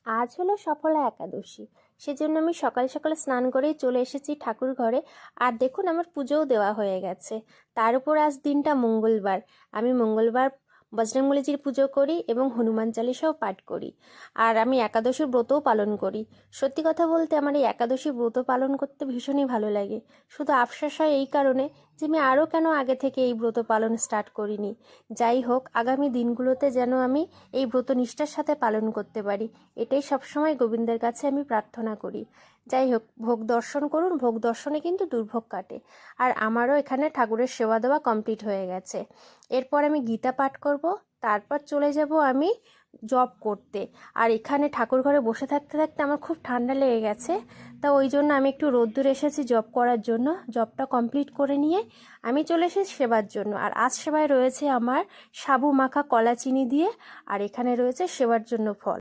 আজ হলো সফলা একাদশী, সেজন্য আমি সকাল সকাল স্নান করেই চলে এসেছি ঠাকুর ঘরে। আর দেখুন আমার পুজোও দেওয়া হয়ে গেছে। তার উপর আজ দিনটা মঙ্গলবার। আমি মঙ্গলবার বজরংবলীজির পুজো করি এবং হনুমান চালিসাও পাঠ করি। আর আমি একাদশীর ব্রতও পালন করি। সত্যি কথা বলতে আমার এই একাদশী ব্রত পালন করতে ভীষণই ভালো লাগে। শুধু আফসোস হয় এই কারণে যে আমি আরও কেন আগে থেকে এই ব্রত পালন স্টার্ট করিনি। যাই হোক, আগামী দিনগুলোতে যেন আমি এই ব্রত নিষ্ঠার সাথে পালন করতে পারি, এটাই সবসময় গোবিন্দের কাছে আমি প্রার্থনা করি। যাই হোক, ভোগ দর্শন করুন, ভোগ দর্শনে কিন্তু দুর্ভোগ কাটে। আর আমারও এখানে ঠাকুরের সেবা দেওয়া কমপ্লিট হয়ে গেছে। এরপর আমি গীতা পাঠ করব, তারপর চলে যাব আমি জব করতে। আর এখানে ঠাকুর ঘরে বসে থাকতে থাকতে আমার খুব ঠান্ডা লেগে গেছে, তা ওই জন্য আমি একটু রোদ্দুরে এসেছি জব করার জন্য। জবটা কমপ্লিট করে নিয়ে আমি চলে এসেছি সেবার জন্য। আর আজ সেবায় রয়েছে আমার সাবু মাখা কলা চিনি দিয়ে, আর এখানে রয়েছে সেবার জন্য ফল।